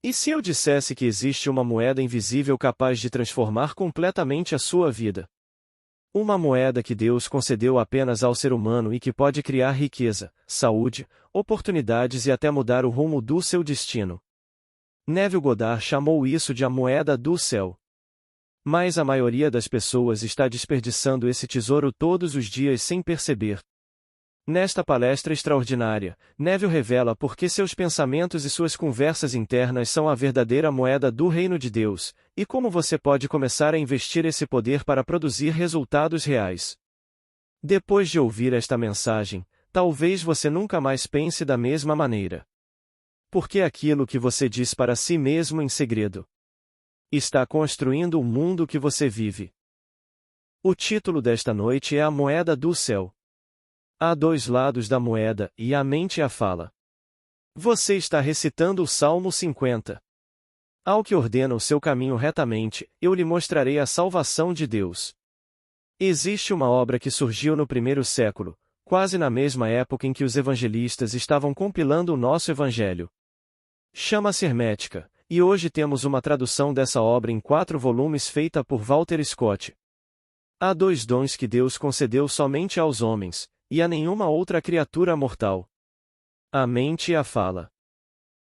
E se eu dissesse que existe uma moeda invisível capaz de transformar completamente a sua vida? Uma moeda que Deus concedeu apenas ao ser humano e que pode criar riqueza, saúde, oportunidades e até mudar o rumo do seu destino. Neville Goddard chamou isso de a moeda do céu. Mas a maioria das pessoas está desperdiçando esse tesouro todos os dias sem perceber. Nesta palestra extraordinária, Neville revela por que seus pensamentos e suas conversas internas são a verdadeira moeda do reino de Deus, e como você pode começar a investir esse poder para produzir resultados reais. Depois de ouvir esta mensagem, talvez você nunca mais pense da mesma maneira. Porque aquilo que você diz para si mesmo em segredo está construindo o mundo que você vive. O título desta noite é A Moeda do Céu. Há dois lados da moeda, e a mente a fala. Você está recitando o Salmo 50. Ao que ordena o seu caminho retamente, eu lhe mostrarei a salvação de Deus. Existe uma obra que surgiu no primeiro século, quase na mesma época em que os evangelistas estavam compilando o nosso evangelho. Chama-se Hermética, e hoje temos uma tradução dessa obra em 4 volumes feita por Walter Scott. Há 2 dons que Deus concedeu somente aos homens, e a nenhuma outra criatura mortal. A mente e a fala.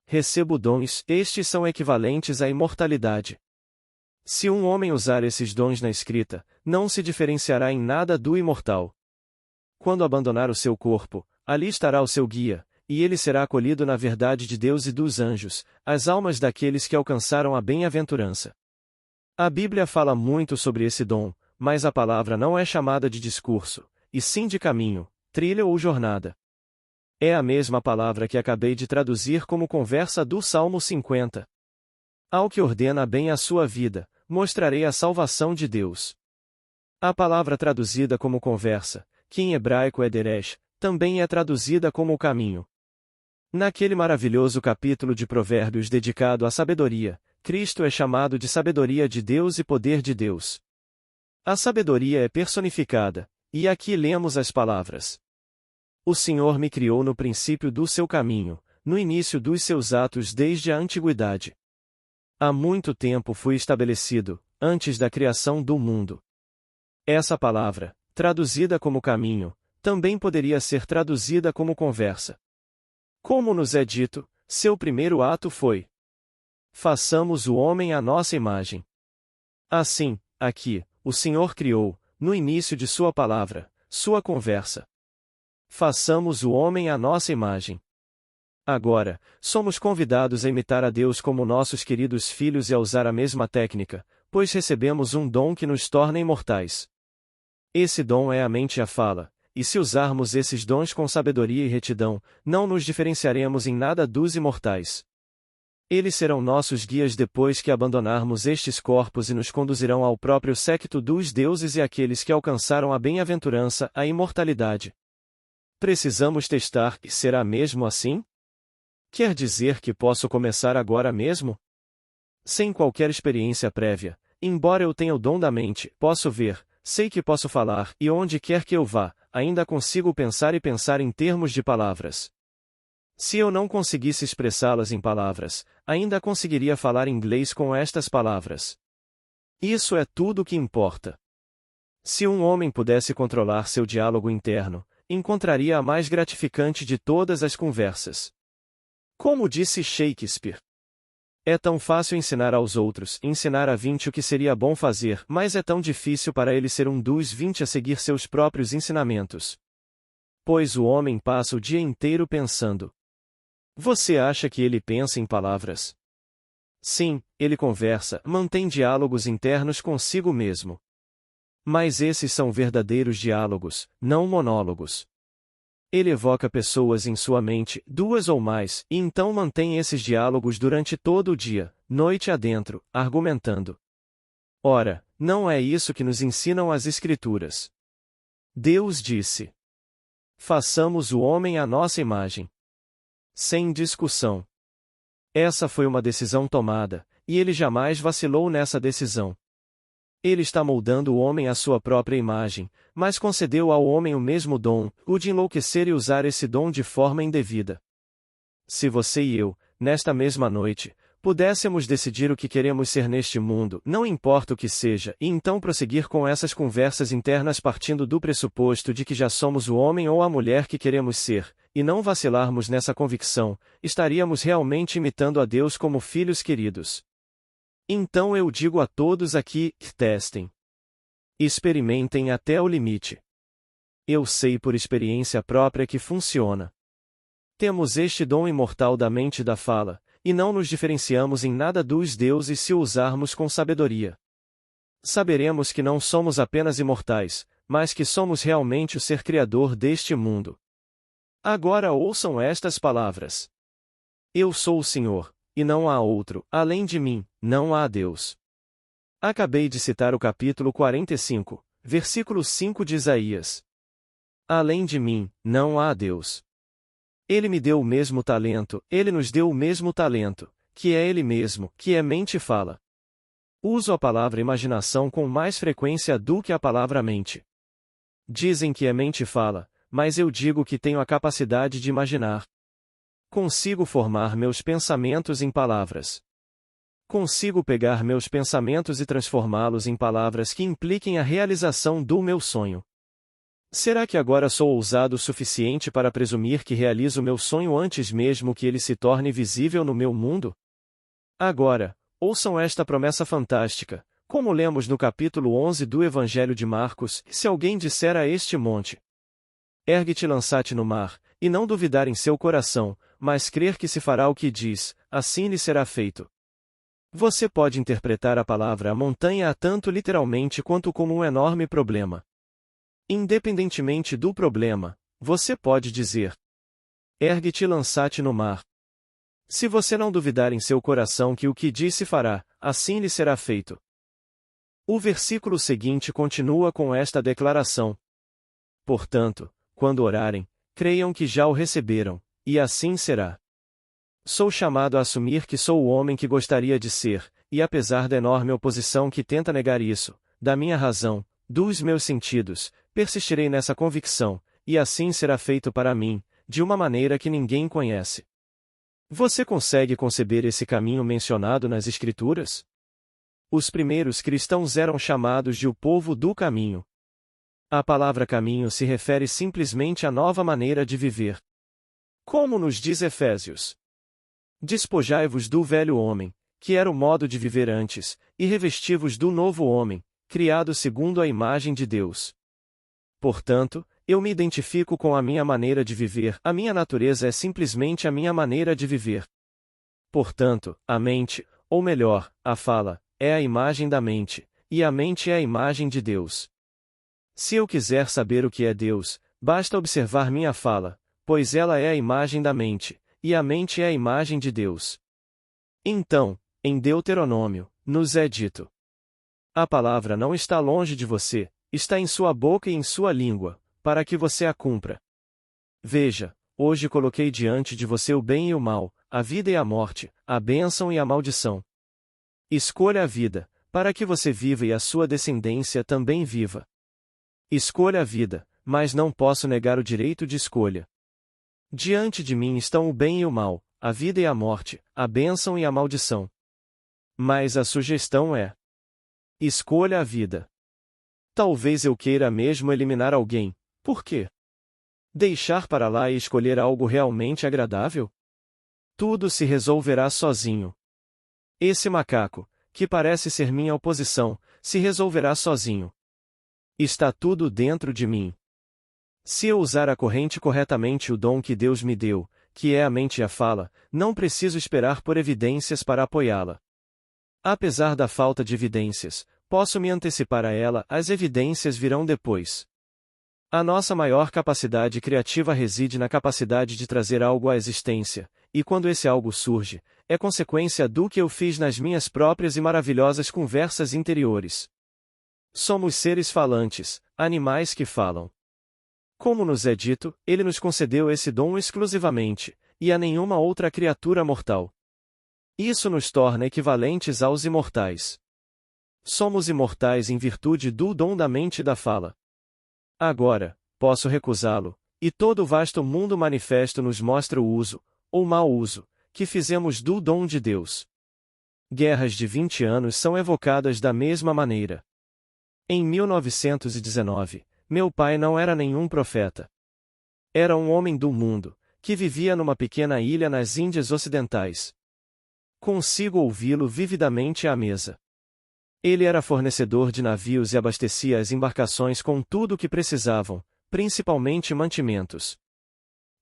Recebo dons, estes são equivalentes à imortalidade. Se um homem usar esses dons na escrita, não se diferenciará em nada do imortal. Quando abandonar o seu corpo, ali estará o seu guia, e ele será acolhido na verdade de Deus e dos anjos, as almas daqueles que alcançaram a bem-aventurança. A Bíblia fala muito sobre esse dom, mas a palavra não é chamada de discurso, e sim de caminho, trilha ou jornada. É a mesma palavra que acabei de traduzir como conversa do Salmo 50. Ao que ordena bem a sua vida, mostrarei a salvação de Deus. A palavra traduzida como conversa, que em hebraico é deresh, também é traduzida como o caminho. Naquele maravilhoso capítulo de Provérbios dedicado à sabedoria, Cristo é chamado de sabedoria de Deus e poder de Deus. A sabedoria é personificada, e aqui lemos as palavras. O Senhor me criou no princípio do seu caminho, no início dos seus atos desde a antiguidade. Há muito tempo fui estabelecido, antes da criação do mundo. Essa palavra, traduzida como caminho, também poderia ser traduzida como conversa. Como nos é dito, seu primeiro ato foi: façamos o homem à nossa imagem. Assim, aqui, o Senhor criou, no início de sua palavra, sua conversa. Façamos o homem à nossa imagem. Agora, somos convidados a imitar a Deus como nossos queridos filhos e a usar a mesma técnica, pois recebemos um dom que nos torna imortais. Esse dom é a mente e a fala, e se usarmos esses dons com sabedoria e retidão, não nos diferenciaremos em nada dos imortais. Eles serão nossos guias depois que abandonarmos estes corpos e nos conduzirão ao próprio séquito dos deuses e àqueles que alcançaram a bem-aventurança, a imortalidade. Precisamos testar, e será mesmo assim? Quer dizer que posso começar agora mesmo? Sem qualquer experiência prévia, embora eu tenha o dom da mente, posso ver, sei que posso falar, e onde quer que eu vá, ainda consigo pensar e pensar em termos de palavras. Se eu não conseguisse expressá-las em palavras, ainda conseguiria falar inglês com estas palavras. Isso é tudo o que importa. Se um homem pudesse controlar seu diálogo interno, encontraria a mais gratificante de todas as conversas. Como disse Shakespeare: é tão fácil ensinar aos outros, ensinar a 20 o que seria bom fazer, mas é tão difícil para ele ser um dos 20 a seguir seus próprios ensinamentos. Pois o homem passa o dia inteiro pensando. Você acha que ele pensa em palavras? Sim, ele conversa, mantém diálogos internos consigo mesmo. Mas esses são verdadeiros diálogos, não monólogos. Ele evoca pessoas em sua mente, 2 ou mais, e então mantém esses diálogos durante todo o dia, noite adentro, argumentando. Ora, não é isso que nos ensinam as Escrituras. Deus disse: façamos o homem à nossa imagem. Sem discussão. Essa foi uma decisão tomada, e ele jamais vacilou nessa decisão. Ele está moldando o homem à sua própria imagem, mas concedeu ao homem o mesmo dom, o de enlouquecer e usar esse dom de forma indevida. Se você e eu, nesta mesma noite, pudéssemos decidir o que queremos ser neste mundo, não importa o que seja, e então prosseguir com essas conversas internas partindo do pressuposto de que já somos o homem ou a mulher que queremos ser, e não vacilarmos nessa convicção, estaríamos realmente imitando a Deus como filhos queridos. Então eu digo a todos aqui, testem. Experimentem até o limite. Eu sei por experiência própria que funciona. Temos este dom imortal da mente e da fala, e não nos diferenciamos em nada dos deuses se o usarmos com sabedoria. Saberemos que não somos apenas imortais, mas que somos realmente o ser criador deste mundo. Agora ouçam estas palavras. Eu sou o Senhor, e não há outro, além de mim, não há Deus. Acabei de citar o capítulo 45, versículo 5 de Isaías. Além de mim, não há Deus. Ele me deu o mesmo talento, ele nos deu o mesmo talento, que é ele mesmo, que é mente e fala. Uso a palavra imaginação com mais frequência do que a palavra mente. Dizem que é mente e fala, mas eu digo que tenho a capacidade de imaginar. Consigo formar meus pensamentos em palavras. Consigo pegar meus pensamentos e transformá-los em palavras que impliquem a realização do meu sonho. Será que agora sou ousado o suficiente para presumir que realizo meu sonho antes mesmo que ele se torne visível no meu mundo? Agora, ouçam esta promessa fantástica, como lemos no capítulo 11 do Evangelho de Marcos: se alguém disser a este monte, ergue-te e lança-te no mar, e não duvidar em seu coração, mas crer que se fará o que diz, assim lhe será feito. Você pode interpretar a palavra a montanha tanto literalmente quanto como um enorme problema. Independentemente do problema, você pode dizer: ergue-te e lança-te no mar. Se você não duvidar em seu coração que o que diz se fará, assim lhe será feito. O versículo seguinte continua com esta declaração: portanto, quando orarem, creiam que já o receberam, e assim será. Sou chamado a assumir que sou o homem que gostaria de ser, e apesar da enorme oposição que tenta negar isso, da minha razão, dos meus sentidos, persistirei nessa convicção, e assim será feito para mim, de uma maneira que ninguém conhece. Você consegue conceber esse caminho mencionado nas Escrituras? Os primeiros cristãos eram chamados de o povo do caminho. A palavra caminho se refere simplesmente à nova maneira de viver. Como nos diz Efésios: despojai-vos do velho homem, que era o modo de viver antes, e revesti-vos do novo homem, criado segundo a imagem de Deus. Portanto, eu me identifico com a minha maneira de viver, a minha natureza é simplesmente a minha maneira de viver. Portanto, a mente, ou melhor, a fala, é a imagem da mente, e a mente é a imagem de Deus. Se eu quiser saber o que é Deus, basta observar minha fala, pois ela é a imagem da mente, e a mente é a imagem de Deus. Então, em Deuteronômio, nos é dito: a palavra não está longe de você, está em sua boca e em sua língua, para que você a cumpra. Veja, hoje coloquei diante de você o bem e o mal, a vida e a morte, a bênção e a maldição. Escolha a vida, para que você viva e a sua descendência também viva. Escolha a vida, mas não posso negar o direito de escolha. Diante de mim estão o bem e o mal, a vida e a morte, a bênção e a maldição. Mas a sugestão é: escolha a vida. Talvez eu queira mesmo eliminar alguém, por quê? Deixar para lá e escolher algo realmente agradável? Tudo se resolverá sozinho. Esse macaco, que parece ser minha oposição, se resolverá sozinho. Está tudo dentro de mim. Se eu usar a corrente corretamente o dom que Deus me deu, que é a mente e a fala, não preciso esperar por evidências para apoiá-la. Apesar da falta de evidências, posso me antecipar a ela, as evidências virão depois. A nossa maior capacidade criativa reside na capacidade de trazer algo à existência, e quando esse algo surge, é consequência do que eu fiz nas minhas próprias e maravilhosas conversas interiores. Somos seres falantes, animais que falam. Como nos é dito, ele nos concedeu esse dom exclusivamente, e a nenhuma outra criatura mortal. Isso nos torna equivalentes aos imortais. Somos imortais em virtude do dom da mente e da fala. Agora, posso recusá-lo, e todo o vasto mundo manifesto nos mostra o uso, ou mau uso, que fizemos do dom de Deus. Guerras de 20 anos são evocadas da mesma maneira. Em 1919, meu pai não era nenhum profeta. Era um homem do mundo, que vivia numa pequena ilha nas Índias Ocidentais. Consigo ouvi-lo vividamente à mesa. Ele era fornecedor de navios e abastecia as embarcações com tudo o que precisavam, principalmente mantimentos.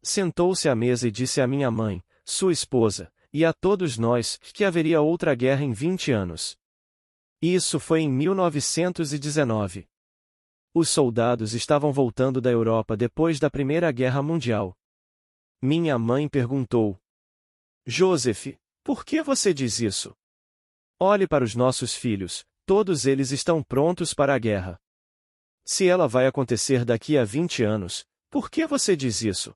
Sentou-se à mesa e disse à minha mãe, sua esposa, e a todos nós, que haveria outra guerra em 20 anos. Isso foi em 1919. Os soldados estavam voltando da Europa depois da Primeira Guerra Mundial. Minha mãe perguntou: Joseph, por que você diz isso? Olhe para os nossos filhos, todos eles estão prontos para a guerra. Se ela vai acontecer daqui a 20 anos, por que você diz isso?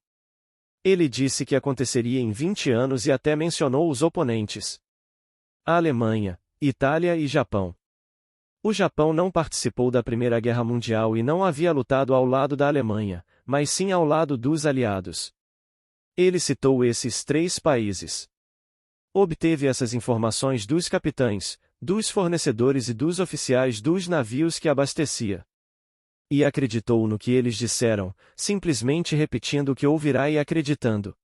Ele disse que aconteceria em 20 anos e até mencionou os oponentes: a Alemanha, Itália e Japão. O Japão não participou da Primeira Guerra Mundial e não havia lutado ao lado da Alemanha, mas sim ao lado dos aliados. Ele citou esses 3 países. Obteve essas informações dos capitães, dos fornecedores e dos oficiais dos navios que abastecia. E acreditou no que eles disseram, simplesmente repetindo o que ouvirá e acreditando.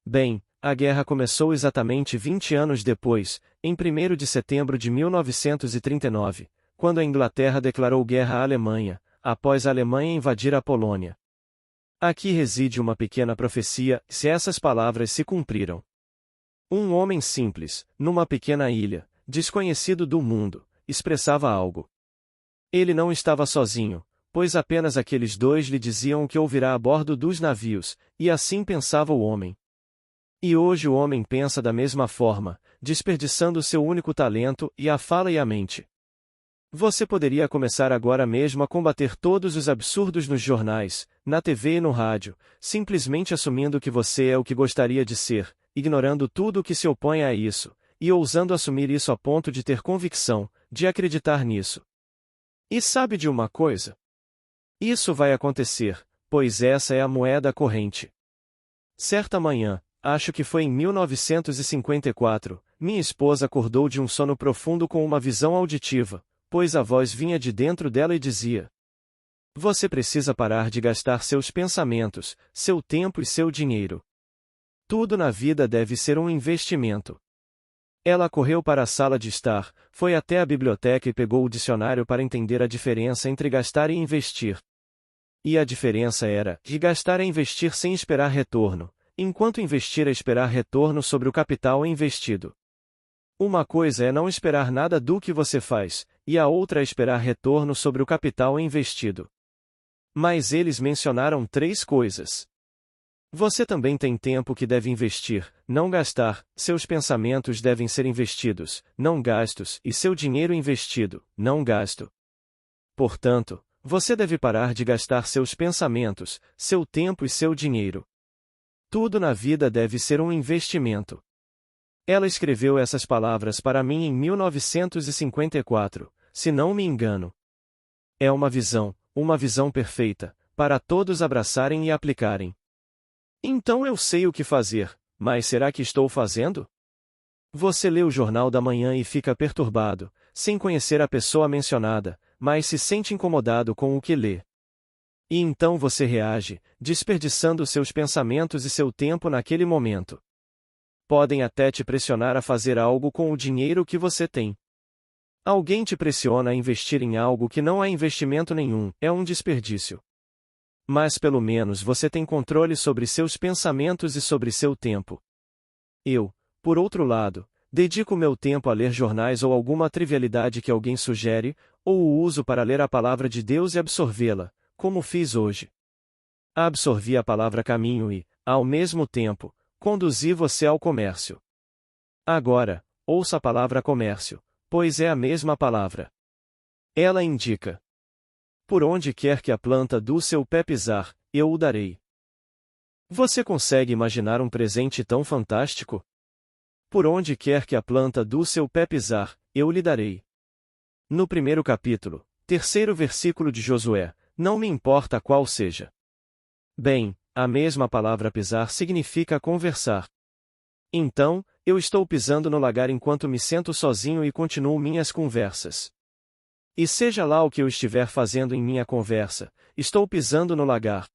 Bem, a guerra começou exatamente 20 anos depois, em 1º de setembro de 1939, quando a Inglaterra declarou guerra à Alemanha, após a Alemanha invadir a Polônia. Aqui reside uma pequena profecia, se essas palavras se cumpriram. Um homem simples, numa pequena ilha, desconhecido do mundo, expressava algo. Ele não estava sozinho, pois apenas aqueles 2 lhe diziam o que ouvirá a bordo dos navios, e assim pensava o homem. E hoje o homem pensa da mesma forma, desperdiçando seu único talento, e a fala e a mente. Você poderia começar agora mesmo a combater todos os absurdos nos jornais, na TV e no rádio, simplesmente assumindo que você é o que gostaria de ser, ignorando tudo o que se opõe a isso, e ousando assumir isso a ponto de ter convicção, de acreditar nisso. E sabe de uma coisa? Isso vai acontecer, pois essa é a moeda corrente. Certa manhã, acho que foi em 1954, minha esposa acordou de um sono profundo com uma visão auditiva, pois a voz vinha de dentro dela e dizia: Você precisa parar de gastar seus pensamentos, seu tempo e seu dinheiro. Tudo na vida deve ser um investimento. Ela correu para a sala de estar, foi até a biblioteca e pegou o dicionário para entender a diferença entre gastar e investir. E a diferença era, de gastar é investir sem esperar retorno, enquanto investir é esperar retorno sobre o capital investido. Uma coisa é não esperar nada do que você faz, e a outra é esperar retorno sobre o capital investido. Mas eles mencionaram 3 coisas. Você também tem tempo que deve investir, não gastar, seus pensamentos devem ser investidos, não gastos, e seu dinheiro investido, não gasto. Portanto, você deve parar de gastar seus pensamentos, seu tempo e seu dinheiro. Tudo na vida deve ser um investimento. Ela escreveu essas palavras para mim em 1954, se não me engano. É uma visão perfeita, para todos abraçarem e aplicarem. Então eu sei o que fazer, mas será que estou fazendo? Você lê o Jornal da Manhã e fica perturbado, sem conhecer a pessoa mencionada, mas se sente incomodado com o que lê. E então você reage, desperdiçando seus pensamentos e seu tempo naquele momento. Podem até te pressionar a fazer algo com o dinheiro que você tem. Alguém te pressiona a investir em algo que não é investimento nenhum, é um desperdício. Mas pelo menos você tem controle sobre seus pensamentos e sobre seu tempo. Eu, por outro lado, dedico meu tempo a ler jornais ou alguma trivialidade que alguém sugere, ou o uso para ler a palavra de Deus e absorvê-la, como fiz hoje. Absorvi a palavra caminho e, ao mesmo tempo, conduzi você ao comércio. Agora, ouça a palavra comércio, pois é a mesma palavra. Ela indica: por onde quer que a planta do seu pé pisar, eu o darei. Você consegue imaginar um presente tão fantástico? Por onde quer que a planta do seu pé pisar, eu lhe darei. No 1º capítulo, 3º versículo de Josué, não me importa qual seja. Bem, a mesma palavra pisar significa conversar. Então, eu estou pisando no lagar enquanto me sento sozinho e continuo minhas conversas. E seja lá o que eu estiver fazendo em minha conversa, estou pisando no lagar.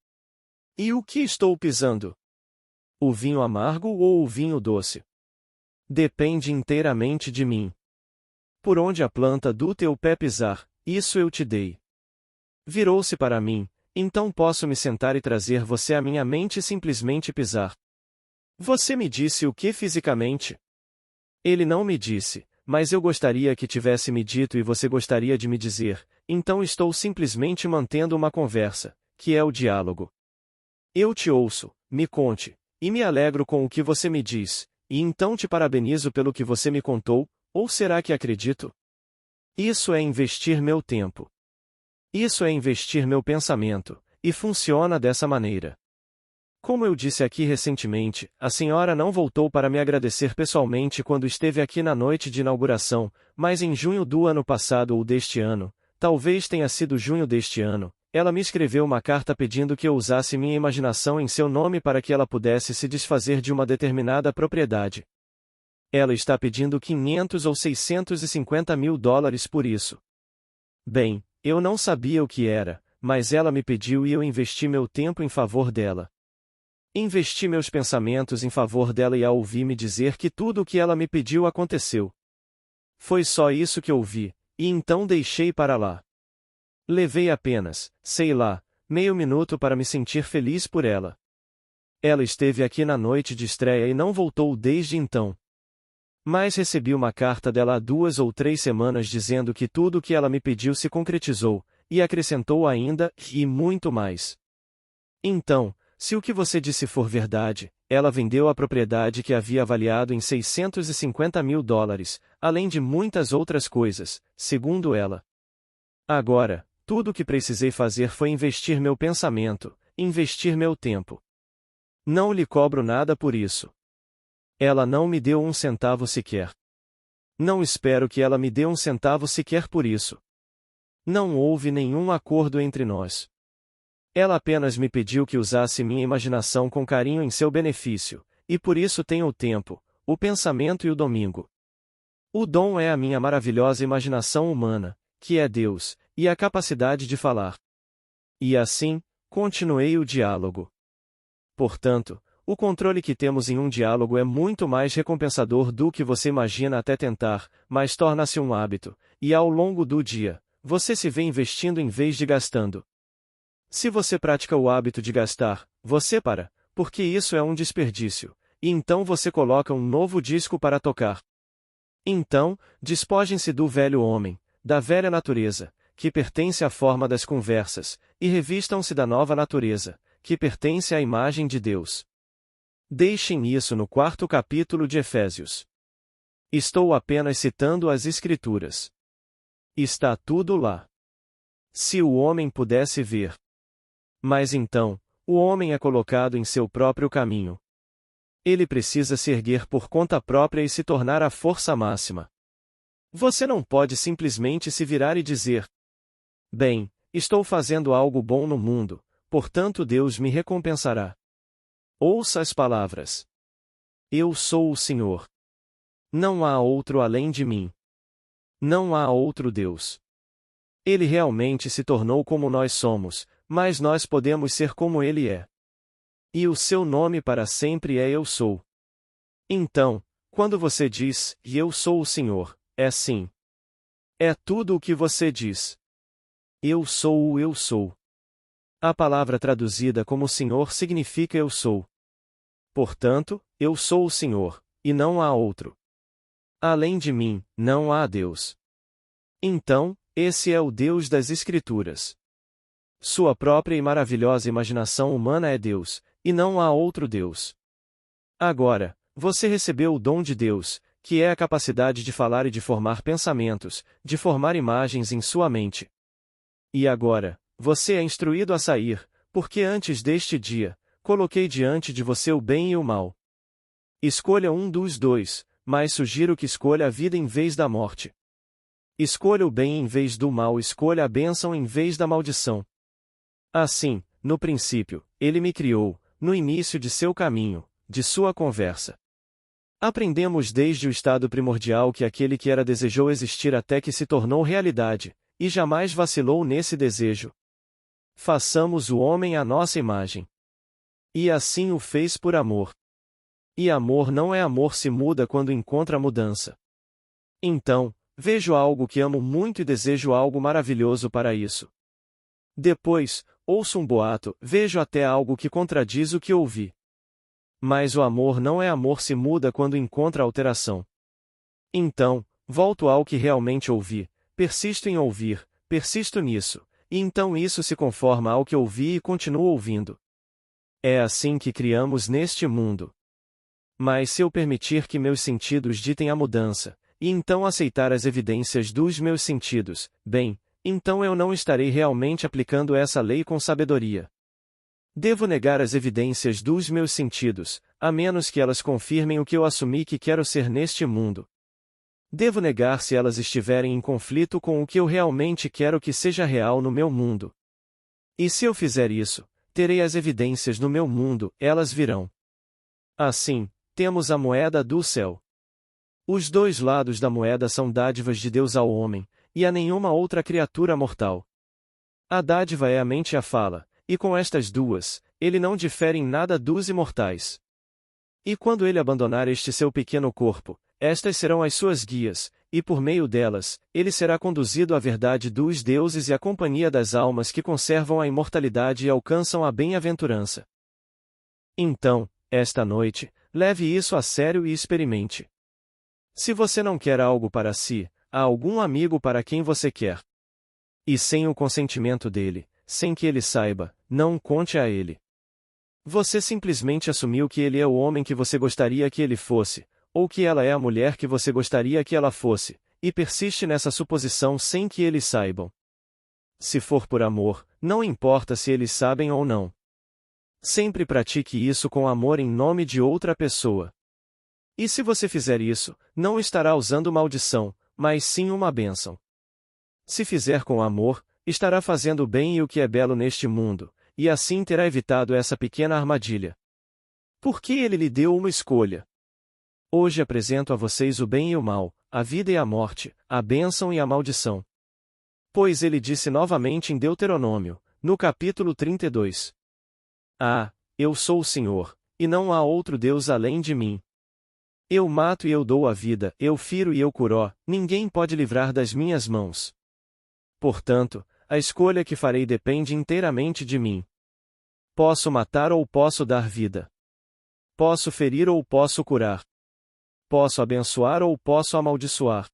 E o que estou pisando? O vinho amargo ou o vinho doce? Depende inteiramente de mim. Por onde a planta do teu pé pisar, isso eu te dei. Virou-se para mim, então posso me sentar e trazer você à minha mente e simplesmente pisar. Você me disse o que fisicamente? Ele não me disse, mas eu gostaria que tivesse me dito e você gostaria de me dizer, então estou simplesmente mantendo uma conversa, que é o diálogo. Eu te ouço, me conte, e me alegro com o que você me diz, e então te parabenizo pelo que você me contou, ou será que acredito? Isso é investir meu tempo. Isso é investir meu pensamento, e funciona dessa maneira. Como eu disse aqui recentemente, a senhora não voltou para me agradecer pessoalmente quando esteve aqui na noite de inauguração, mas em junho do ano passado ou deste ano, talvez tenha sido junho deste ano, ela me escreveu uma carta pedindo que eu usasse minha imaginação em seu nome para que ela pudesse se desfazer de uma determinada propriedade. Ela está pedindo 500 ou 650 mil dólares por isso. Bem, eu não sabia o que era, mas ela me pediu e eu investi meu tempo em favor dela. Investi meus pensamentos em favor dela e a ouvi me dizer que tudo o que ela me pediu aconteceu. Foi só isso que ouvi, e então deixei para lá. Levei apenas, sei lá, meio minuto para me sentir feliz por ela. Ela esteve aqui na noite de estreia e não voltou desde então. Mas recebi uma carta dela há 2 ou 3 semanas dizendo que tudo o que ela me pediu se concretizou, e acrescentou ainda, e muito mais. Então, se o que você disse for verdade, ela vendeu a propriedade que havia avaliado em 650 mil dólares, além de muitas outras coisas, segundo ela. Agora, tudo o que precisei fazer foi investir meu pensamento, investir meu tempo. Não lhe cobro nada por isso. Ela não me deu um centavo sequer. Não espero que ela me dê um centavo sequer por isso. Não houve nenhum acordo entre nós. Ela apenas me pediu que usasse minha imaginação com carinho em seu benefício, e por isso tenho o tempo, o pensamento e o domingo. O dom é a minha maravilhosa imaginação humana, que é Deus, e a capacidade de falar. E assim, continuei o diálogo. Portanto, o controle que temos em um diálogo é muito mais recompensador do que você imagina até tentar, mas torna-se um hábito, e ao longo do dia, você se vê investindo em vez de gastando. Se você pratica o hábito de gastar, você para, porque isso é um desperdício, e então você coloca um novo disco para tocar. Então, despojem-se do velho homem, da velha natureza, que pertence à forma das conversas, e revistam-se da nova natureza, que pertence à imagem de Deus. Deixem isso no 4º capítulo de Efésios. Estou apenas citando as Escrituras. Está tudo lá. Se o homem pudesse ver. Mas então, o homem é colocado em seu próprio caminho. Ele precisa se erguer por conta própria e se tornar a força máxima. Você não pode simplesmente se virar e dizer: bem, estou fazendo algo bom no mundo, portanto Deus me recompensará. Ouça as palavras. Eu sou o Senhor. Não há outro além de mim. Não há outro Deus. Ele realmente se tornou como nós somos, mas nós podemos ser como ele é. E o seu nome para sempre é Eu Sou. Então, quando você diz, Eu sou o Senhor, é sim. É tudo o que você diz. Eu sou o Eu Sou. A palavra traduzida como Senhor significa Eu Sou. Portanto, eu sou o Senhor, e não há outro. Além de mim, não há Deus. Então, esse é o Deus das Escrituras. Sua própria e maravilhosa imaginação humana é Deus, e não há outro Deus. Agora, você recebeu o dom de Deus, que é a capacidade de falar e de formar pensamentos, de formar imagens em sua mente. E agora, você é instruído a sair, porque antes deste dia, coloquei diante de você o bem e o mal. Escolha um dos dois, mas sugiro que escolha a vida em vez da morte. Escolha o bem em vez do mal, escolha a bênção em vez da maldição. Assim, no princípio, ele me criou, no início de seu caminho, de sua conversa. Aprendemos desde o estado primordial que aquele que era desejou existir até que se tornou realidade, e jamais vacilou nesse desejo. Façamos o homem à nossa imagem. E assim o fez por amor. E amor não é amor se muda quando encontra mudança. Então, vejo algo que amo muito e desejo algo maravilhoso para isso. Depois, ouço um boato, vejo até algo que contradiz o que ouvi. Mas o amor não é amor se muda quando encontra alteração. Então, volto ao que realmente ouvi, persisto em ouvir, persisto nisso, e então isso se conforma ao que ouvi e continuo ouvindo. É assim que criamos neste mundo. Mas se eu permitir que meus sentidos ditem a mudança, e então aceitar as evidências dos meus sentidos, bem, então eu não estarei realmente aplicando essa lei com sabedoria. Devo negar as evidências dos meus sentidos, a menos que elas confirmem o que eu assumi que quero ser neste mundo. Devo negar se elas estiverem em conflito com o que eu realmente quero que seja real no meu mundo. E se eu fizer isso, terei as evidências no meu mundo, elas virão. Assim, temos a moeda do céu. Os dois lados da moeda são dádivas de Deus ao homem, e a nenhuma outra criatura mortal. A dádiva é a mente e a fala, e com estas duas, ele não difere em nada dos imortais. E quando ele abandonar este seu pequeno corpo, estas serão as suas guias, e por meio delas, ele será conduzido à verdade dos deuses e à companhia das almas que conservam a imortalidade e alcançam a bem-aventurança. Então, esta noite, leve isso a sério e experimente. Se você não quer algo para si, há algum amigo para quem você quer. E sem o consentimento dele, sem que ele saiba, não conte a ele. Você simplesmente assumiu que ele é o homem que você gostaria que ele fosse, ou que ela é a mulher que você gostaria que ela fosse, e persiste nessa suposição sem que eles saibam. Se for por amor, não importa se eles sabem ou não. Sempre pratique isso com amor em nome de outra pessoa. E se você fizer isso, não estará usando maldição, mas sim uma bênção. Se fizer com amor, estará fazendo o bem e o que é belo neste mundo, e assim terá evitado essa pequena armadilha. Porque ele lhe deu uma escolha. Hoje apresento a vocês o bem e o mal, a vida e a morte, a bênção e a maldição. Pois ele disse novamente em Deuteronômio, no capítulo 32. Ah, eu sou o Senhor, e não há outro Deus além de mim. Eu mato e eu dou a vida, eu firo e eu curo, ninguém pode livrar das minhas mãos. Portanto, a escolha que farei depende inteiramente de mim. Posso matar ou posso dar vida. Posso ferir ou posso curar. Posso abençoar ou posso amaldiçoar.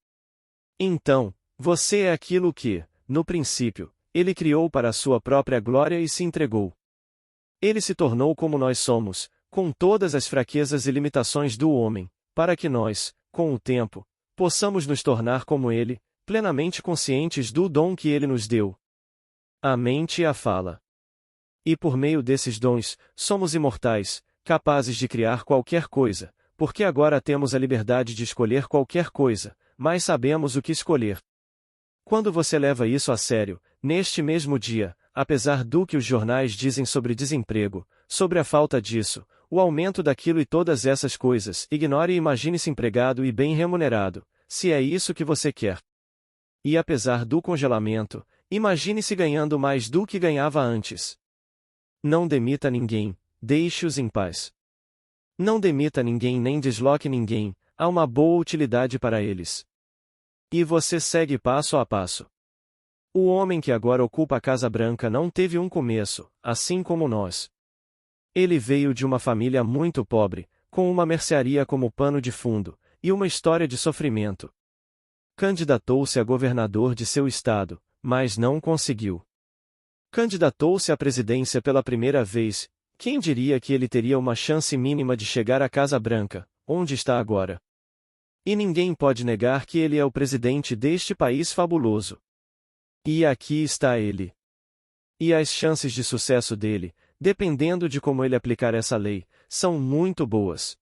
Então, você é aquilo que, no princípio, ele criou para a sua própria glória e se entregou. Ele se tornou como nós somos, com todas as fraquezas e limitações do homem, para que nós, com o tempo, possamos nos tornar como ele, plenamente conscientes do dom que ele nos deu. A mente e a fala. E por meio desses dons, somos imortais, capazes de criar qualquer coisa, porque agora temos a liberdade de escolher qualquer coisa, mas sabemos o que escolher. Quando você leva isso a sério, neste mesmo dia, apesar do que os jornais dizem sobre desemprego, sobre a falta disso, o aumento daquilo e todas essas coisas, ignore e imagine-se empregado e bem remunerado, se é isso que você quer. E apesar do congelamento, imagine-se ganhando mais do que ganhava antes. Não demita ninguém, deixe-os em paz. Não demita ninguém nem desloque ninguém, há uma boa utilidade para eles. E você segue passo a passo. O homem que agora ocupa a Casa Branca não teve um começo, assim como nós. Ele veio de uma família muito pobre, com uma mercearia como pano de fundo, e uma história de sofrimento. Candidatou-se a governador de seu estado, mas não conseguiu. Candidatou-se à presidência pela primeira vez, quem diria que ele teria uma chance mínima de chegar à Casa Branca, onde está agora? E ninguém pode negar que ele é o presidente deste país fabuloso. E aqui está ele. E as chances de sucesso dele, dependendo de como ele aplicar essa lei, são muito boas.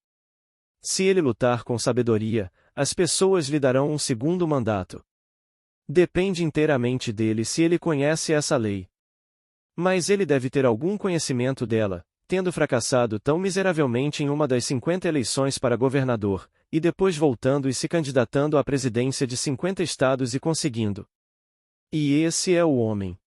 Se ele lutar com sabedoria, as pessoas lhe darão um segundo mandato. Depende inteiramente dele se ele conhece essa lei. Mas ele deve ter algum conhecimento dela, tendo fracassado tão miseravelmente em uma das 50 eleições para governador, e depois voltando e se candidatando à presidência de 50 estados e conseguindo. E esse é o homem.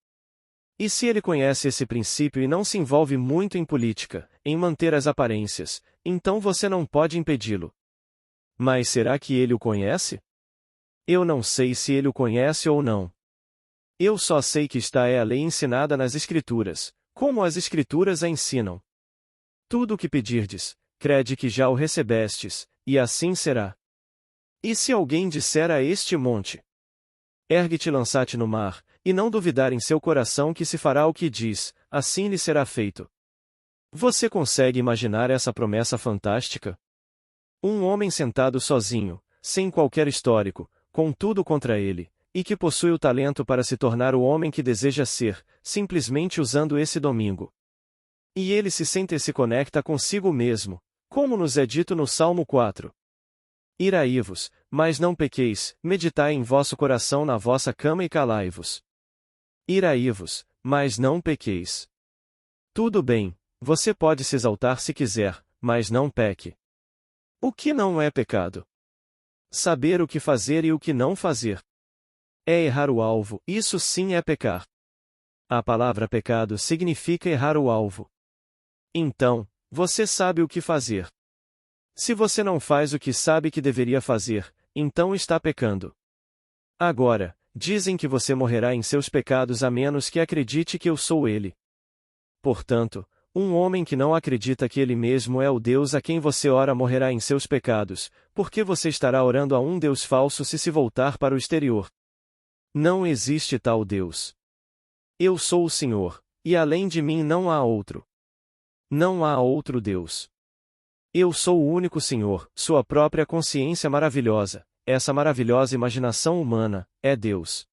E se ele conhece esse princípio e não se envolve muito em política, em manter as aparências, então você não pode impedi-lo. Mas será que ele o conhece? Eu não sei se ele o conhece ou não. Eu só sei que esta é a lei ensinada nas Escrituras, como as Escrituras a ensinam. Tudo o que pedirdes, crede que já o recebestes, e assim será. E se alguém disser a este monte: ergue-te e lança-te no mar, e não duvidar em seu coração que se fará o que diz, assim lhe será feito. Você consegue imaginar essa promessa fantástica? Um homem sentado sozinho, sem qualquer histórico, com tudo contra ele, e que possui o talento para se tornar o homem que deseja ser, simplesmente usando esse domingo. E ele se sente e se conecta consigo mesmo, como nos é dito no Salmo 4. Iraí-vos, mas não pequeis, meditai em vosso coração na vossa cama e calai-vos. Iraí-vos, mas não pequeis. Tudo bem, você pode se exaltar se quiser, mas não peque. O que não é pecado? Saber o que fazer e o que não fazer. É errar o alvo, isso sim é pecar. A palavra pecado significa errar o alvo. Então, você sabe o que fazer. Se você não faz o que sabe que deveria fazer, então está pecando. Agora, dizem que você morrerá em seus pecados a menos que acredite que eu sou ele. Portanto, um homem que não acredita que ele mesmo é o Deus a quem você ora morrerá em seus pecados, porque você estará orando a um Deus falso se voltar para o exterior. Não existe tal Deus. Eu sou o Senhor, e além de mim não há outro. Não há outro Deus. Eu sou o único Senhor, sua própria consciência maravilhosa, essa maravilhosa imaginação humana, é Deus.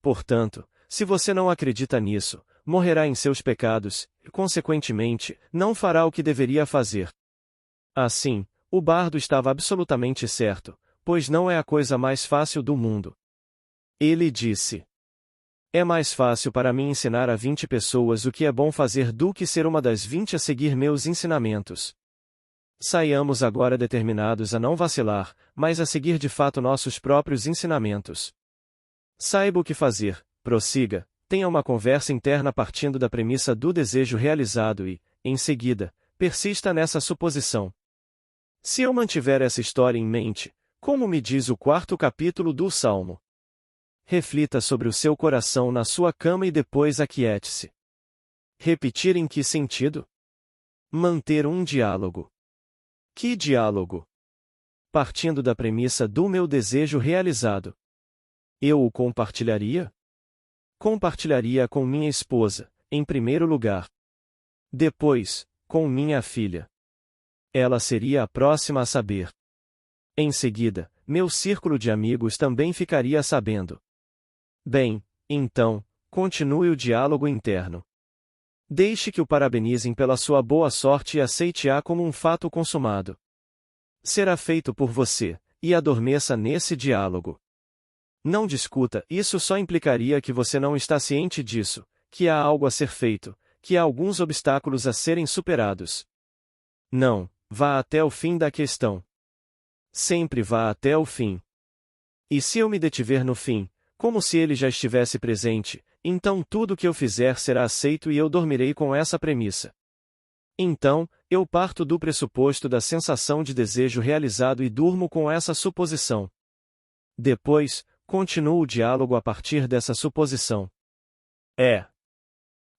Portanto, se você não acredita nisso, morrerá em seus pecados, e, consequentemente, não fará o que deveria fazer. Assim, o bardo estava absolutamente certo, pois não é a coisa mais fácil do mundo. Ele disse: é mais fácil para mim ensinar a 20 pessoas o que é bom fazer do que ser uma das 20 a seguir meus ensinamentos. Saiamos agora determinados a não vacilar, mas a seguir de fato nossos próprios ensinamentos. Saiba o que fazer, prossiga, tenha uma conversa interna partindo da premissa do desejo realizado e, em seguida, persista nessa suposição. Se eu mantiver essa história em mente, como me diz o 4º capítulo do Salmo, reflita sobre o seu coração na sua cama e depois aquiete-se. Repetir em que sentido? Manter um diálogo. Que diálogo? Partindo da premissa do meu desejo realizado. Eu o compartilharia? Compartilharia com minha esposa, em primeiro lugar. Depois, com minha filha. Ela seria a próxima a saber. Em seguida, meu círculo de amigos também ficaria sabendo. Bem, então, continue o diálogo interno. Deixe que o parabenizem pela sua boa sorte e aceite-a como um fato consumado. Será feito por você, e adormeça nesse diálogo. Não discuta, isso só implicaria que você não está ciente disso, que há algo a ser feito, que há alguns obstáculos a serem superados. Não, vá até o fim da questão. Sempre vá até o fim. E se eu me detiver no fim, como se ele já estivesse presente, então tudo o que eu fizer será aceito e eu dormirei com essa premissa. Então, eu parto do pressuposto da sensação de desejo realizado e durmo com essa suposição. Depois, continuo o diálogo a partir dessa suposição.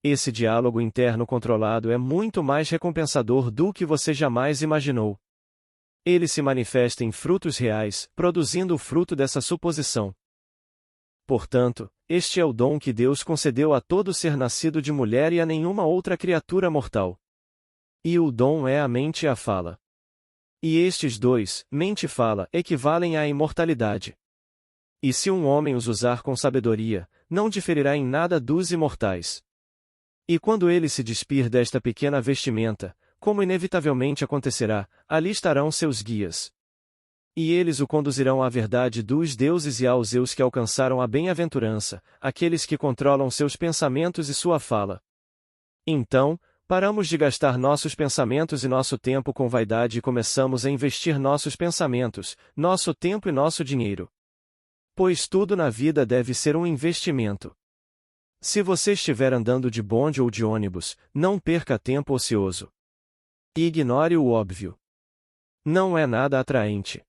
Esse diálogo interno controlado é muito mais recompensador do que você jamais imaginou. Ele se manifesta em frutos reais, produzindo o fruto dessa suposição. Portanto, este é o dom que Deus concedeu a todo ser nascido de mulher e a nenhuma outra criatura mortal. E o dom é a mente e a fala. E estes dois, mente e fala, equivalem à imortalidade. E se um homem os usar com sabedoria, não diferirá em nada dos imortais. E quando ele se despir desta pequena vestimenta, como inevitavelmente acontecerá, ali estarão seus guias. E eles o conduzirão à verdade dos deuses e aos eus que alcançaram a bem-aventurança, aqueles que controlam seus pensamentos e sua fala. Então, Paramos de gastar nossos pensamentos e nosso tempo com vaidade e começamos a investir nossos pensamentos, nosso tempo e nosso dinheiro. Pois tudo na vida deve ser um investimento. Se você estiver andando de bonde ou de ônibus, não perca tempo ocioso. Ignore o óbvio. Não é nada atraente.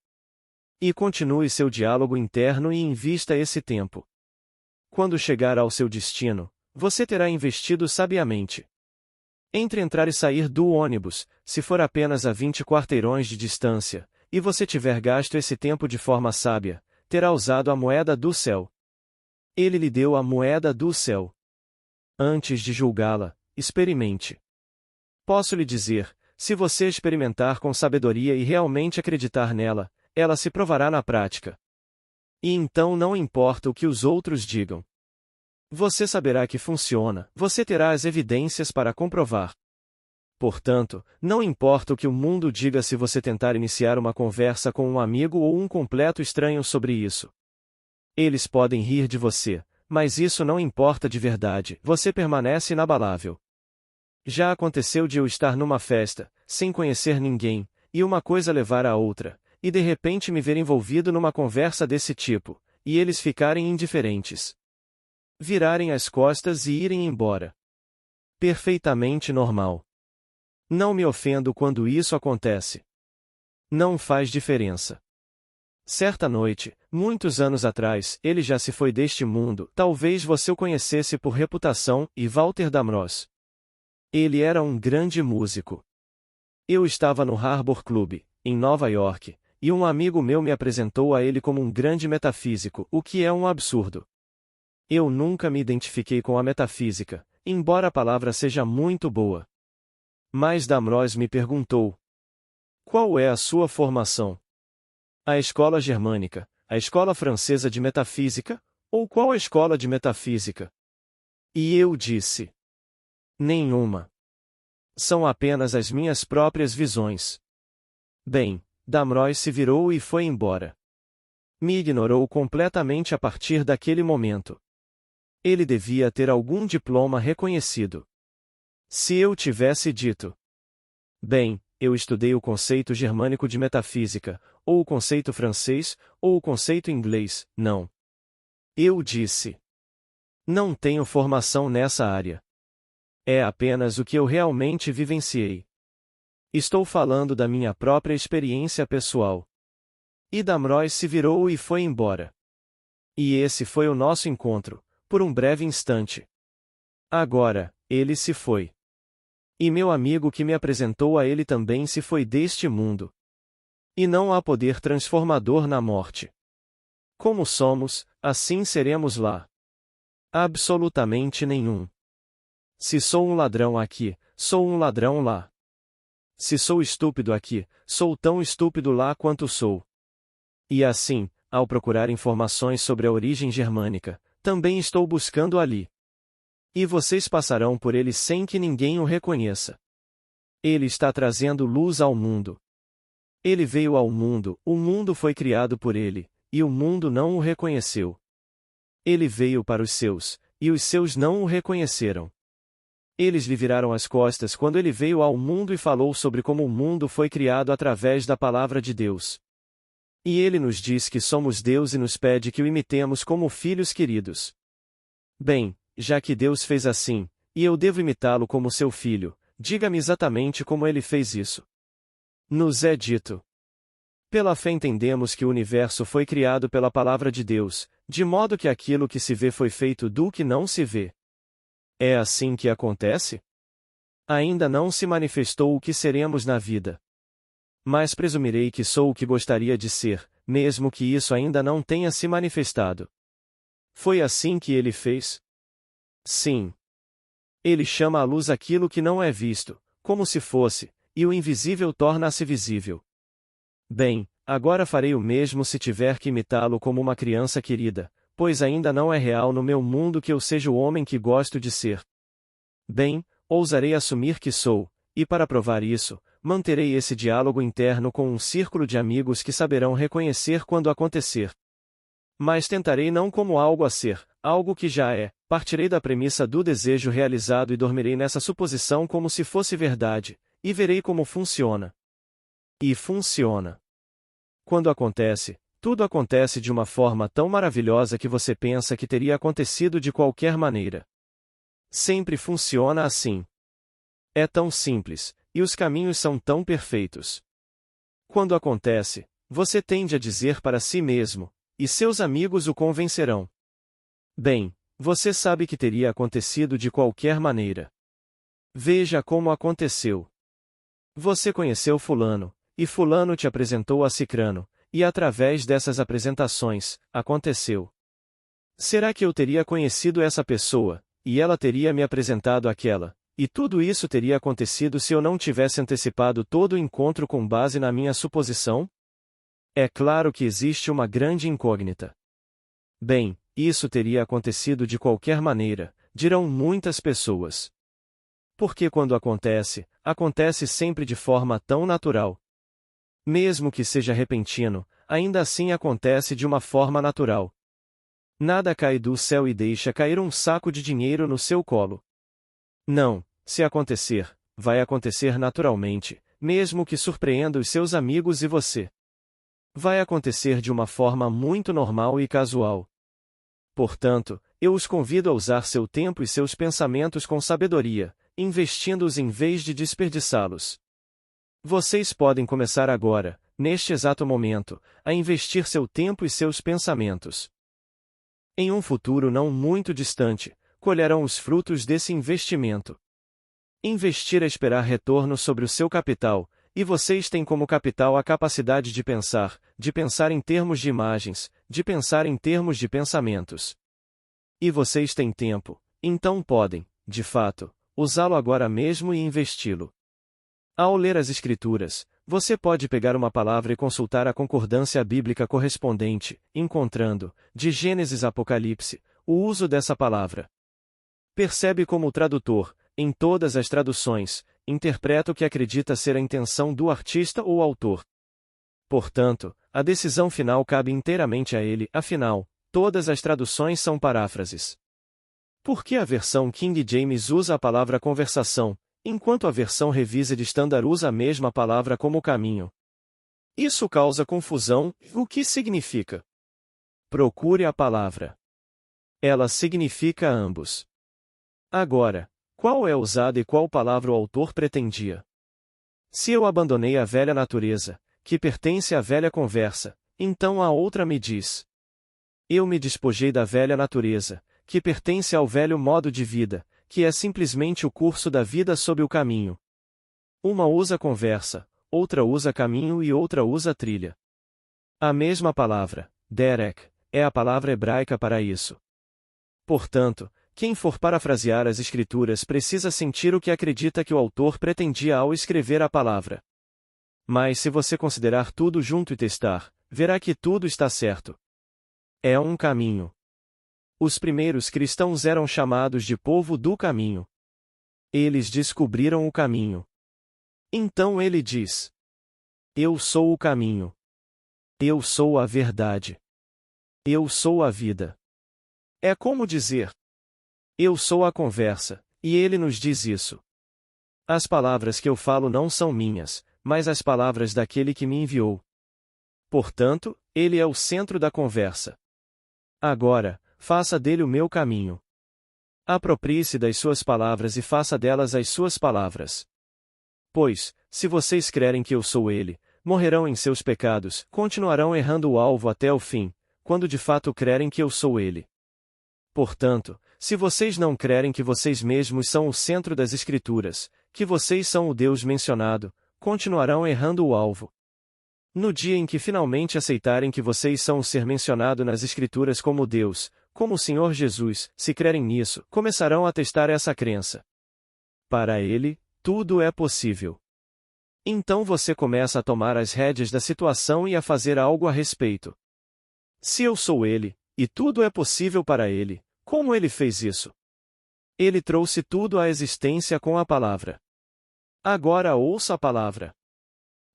E continue seu diálogo interno e invista esse tempo. Quando chegar ao seu destino, você terá investido sabiamente. Entre entrar e sair do ônibus, se for apenas a 20 quarteirões de distância, e você tiver gasto esse tempo de forma sábia, terá usado a moeda do céu. Ele lhe deu a moeda do céu. Antes de julgá-la, experimente. Posso lhe dizer, se você experimentar com sabedoria e realmente acreditar nela, ela se provará na prática. E então não importa o que os outros digam. Você saberá que funciona, você terá as evidências para comprovar. Portanto, não importa o que o mundo diga se você tentar iniciar uma conversa com um amigo ou um completo estranho sobre isso. Eles podem rir de você, mas isso não importa de verdade, você permanece inabalável. Já aconteceu de eu estar numa festa, sem conhecer ninguém, e uma coisa levar a outra, e de repente me ver envolvido numa conversa desse tipo, e eles ficarem indiferentes. Virarem as costas e irem embora. Perfeitamente normal. Não me ofendo quando isso acontece. Não faz diferença. Certa noite, muitos anos atrás, ele já se foi deste mundo, talvez você o conhecesse por reputação, e Walter Damrosch. Ele era um grande músico. Eu estava no Harbor Club, em Nova York, e um amigo meu me apresentou a ele como um grande metafísico, o que é um absurdo. Eu nunca me identifiquei com a metafísica, embora a palavra seja muito boa. Mas Damrosch me perguntou: qual é a sua formação? A escola germânica, a escola francesa de metafísica, ou qual a escola de metafísica? E eu disse: nenhuma. São apenas as minhas próprias visões. Bem, Damrosch se virou e foi embora. Me ignorou completamente a partir daquele momento. Ele devia ter algum diploma reconhecido. Se eu tivesse dito: bem, eu estudei o conceito germânico de metafísica, ou o conceito francês, ou o conceito inglês, não. Eu disse: não tenho formação nessa área. É apenas o que eu realmente vivenciei. Estou falando da minha própria experiência pessoal. E Damrosch se virou e foi embora. E esse foi o nosso encontro, por um breve instante. Agora, ele se foi. E meu amigo que me apresentou a ele também se foi deste mundo. E não há poder transformador na morte. Como somos, assim seremos lá. Absolutamente nenhum. Se sou um ladrão aqui, sou um ladrão lá. Se sou estúpido aqui, sou tão estúpido lá quanto sou. E assim, ao procurar informações sobre a origem germânica, também estou buscando ali. E vocês passarão por ele sem que ninguém o reconheça. Ele está trazendo luz ao mundo. Ele veio ao mundo, o mundo foi criado por ele, e o mundo não o reconheceu. Ele veio para os seus, e os seus não o reconheceram. Eles lhe viraram as costas quando ele veio ao mundo e falou sobre como o mundo foi criado através da palavra de Deus. E ele nos diz que somos Deus e nos pede que o imitemos como filhos queridos. Bem, já que Deus fez assim, e eu devo imitá-lo como seu filho, diga-me exatamente como ele fez isso. Nos é dito. Pela fé entendemos que o universo foi criado pela palavra de Deus, de modo que aquilo que se vê foi feito do que não se vê. É assim que acontece? Ainda não se manifestou o que seremos na vida. Mas presumirei que sou o que gostaria de ser, mesmo que isso ainda não tenha se manifestado. Foi assim que ele fez? Sim. Ele chama à luz aquilo que não é visto, como se fosse, e o invisível torna-se visível. Bem, agora farei o mesmo se tiver que imitá-lo como uma criança querida, pois ainda não é real no meu mundo que eu seja o homem que gosto de ser. Bem, ousarei assumir que sou, e para provar isso, manterei esse diálogo interno com um círculo de amigos que saberão reconhecer quando acontecer. Mas tentarei não como algo a ser, algo que já é, Partirei da premissa do desejo realizado e dormirei nessa suposição como se fosse verdade, e verei como funciona. E funciona. Quando acontece, tudo acontece de uma forma tão maravilhosa que você pensa que teria acontecido de qualquer maneira. Sempre funciona assim. É tão simples, e os caminhos são tão perfeitos. Quando acontece, você tende a dizer para si mesmo, e seus amigos o convencerão. Bem, você sabe que teria acontecido de qualquer maneira. Veja como aconteceu. Você conheceu Fulano, e Fulano te apresentou a Cicrano, e através dessas apresentações, aconteceu. Será que eu teria conhecido essa pessoa, e ela teria me apresentado aquela, e tudo isso teria acontecido se eu não tivesse antecipado todo o encontro com base na minha suposição? É claro que existe uma grande incógnita. Bem, isso teria acontecido de qualquer maneira, dirão muitas pessoas. Porque quando acontece, acontece sempre de forma tão natural. Mesmo que seja repentino, ainda assim acontece de uma forma natural. Nada cai do céu e deixa cair um saco de dinheiro no seu colo. Não, se acontecer, vai acontecer naturalmente, mesmo que surpreenda os seus amigos e você. Vai acontecer de uma forma muito normal e casual. Portanto, eu os convido a usar seu tempo e seus pensamentos com sabedoria, investindo-os em vez de desperdiçá-los. Vocês podem começar agora, neste exato momento, a investir seu tempo e seus pensamentos. Em um futuro não muito distante, colherão os frutos desse investimento. Investir é esperar retorno sobre o seu capital, e vocês têm como capital a capacidade de pensar em termos de imagens, de pensar em termos de pensamentos. E vocês têm tempo, então podem, de fato, usá-lo agora mesmo e investi-lo. Ao ler as Escrituras, você pode pegar uma palavra e consultar a concordância bíblica correspondente, encontrando, de Gênesis a Apocalipse, o uso dessa palavra. Percebe como o tradutor, em todas as traduções, interpreta o que acredita ser a intenção do artista ou autor. Portanto, a decisão final cabe inteiramente a ele, afinal, todas as traduções são paráfrases. Por que a versão King James usa a palavra conversação, enquanto a versão Revised Standard usa a mesma palavra como caminho? Isso causa confusão, o que significa? Procure a palavra. Ela significa ambos. Agora, qual é usada e qual palavra o autor pretendia? Se eu abandonei a velha natureza, que pertence à velha conversa, então a outra me diz. Eu me despojei da velha natureza, que pertence ao velho modo de vida, que é simplesmente o curso da vida sob o caminho. Uma usa conversa, outra usa caminho e outra usa trilha. A mesma palavra, derek, é a palavra hebraica para isso. Portanto, quem for parafrasear as Escrituras precisa sentir o que acredita que o autor pretendia ao escrever a palavra. Mas se você considerar tudo junto e testar, verá que tudo está certo. É um caminho. Os primeiros cristãos eram chamados de povo do caminho. Eles descobriram o caminho. Então ele diz: Eu sou o caminho. Eu sou a verdade. Eu sou a vida. É como dizer: Eu sou a conversa, e ele nos diz isso. As palavras que eu falo não são minhas, mas as palavras daquele que me enviou. Portanto, ele é o centro da conversa. Agora, faça dele o meu caminho. Aproprie-se das suas palavras e faça delas as suas palavras. Pois, se vocês crerem que eu sou ele, morrerão em seus pecados, continuarão errando o alvo até o fim, quando de fato crerem que eu sou ele. Portanto, se vocês não crerem que vocês mesmos são o centro das Escrituras, que vocês são o Deus mencionado, continuarão errando o alvo. No dia em que finalmente aceitarem que vocês são o ser mencionado nas Escrituras como Deus, como o Senhor Jesus, se crerem nisso, começarão a testar essa crença. Para ele, tudo é possível. Então você começa a tomar as rédeas da situação e a fazer algo a respeito. Se eu sou ele, e tudo é possível para ele, como ele fez isso? Ele trouxe tudo à existência com a palavra. Agora ouça a palavra.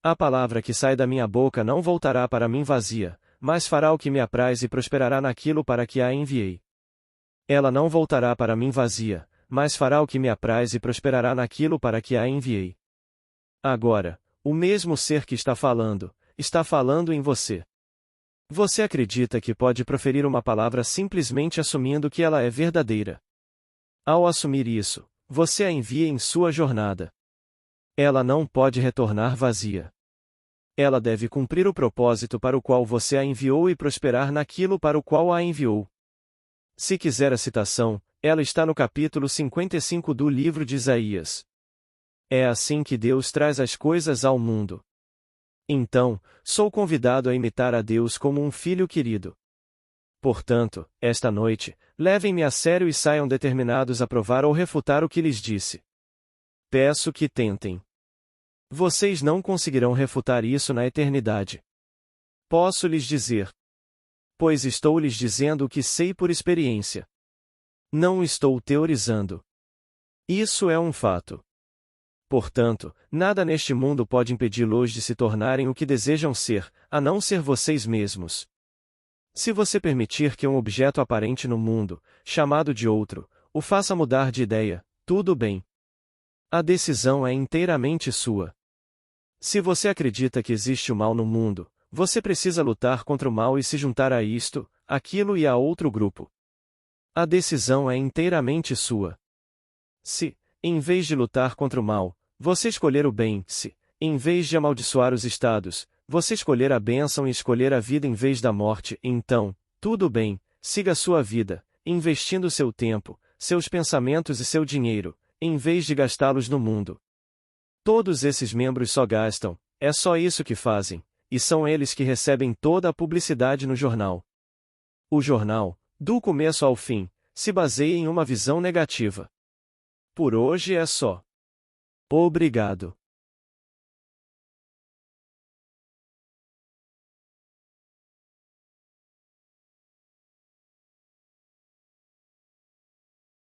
A palavra que sai da minha boca não voltará para mim vazia, mas fará o que me apraz e prosperará naquilo para que a enviei. Ela não voltará para mim vazia, mas fará o que me apraz e prosperará naquilo para que a enviei. Agora, o mesmo ser que está falando em você. Você acredita que pode proferir uma palavra simplesmente assumindo que ela é verdadeira. Ao assumir isso, você a envia em sua jornada. Ela não pode retornar vazia. Ela deve cumprir o propósito para o qual você a enviou e prosperar naquilo para o qual a enviou. Se quiser a citação, ela está no capítulo 55 do livro de Isaías. É assim que Deus traz as coisas ao mundo. Então, sou convidado a imitar a Deus como um filho querido. Portanto, esta noite, levem-me a sério e saiam determinados a provar ou refutar o que lhes disse. Peço que tentem. Vocês não conseguirão refutar isso na eternidade. Posso lhes dizer. Pois estou lhes dizendo o que sei por experiência. Não estou teorizando. Isso é um fato. Portanto, nada neste mundo pode impedi-los de se tornarem o que desejam ser, a não ser vocês mesmos. Se você permitir que um objeto aparente no mundo, chamado de outro, o faça mudar de ideia, tudo bem. A decisão é inteiramente sua. Se você acredita que existe o mal no mundo, você precisa lutar contra o mal e se juntar a isto, aquilo e a outro grupo. A decisão é inteiramente sua. Se, em vez de lutar contra o mal, você escolher o bem, se, em vez de amaldiçoar os estados, você escolher a bênção e escolher a vida em vez da morte, então, tudo bem, siga sua vida, investindo seu tempo, seus pensamentos e seu dinheiro, em vez de gastá-los no mundo. Todos esses membros só gastam, é só isso que fazem, e são eles que recebem toda a publicidade no jornal. O jornal, do começo ao fim, se baseia em uma visão negativa. Por hoje é só. Obrigado.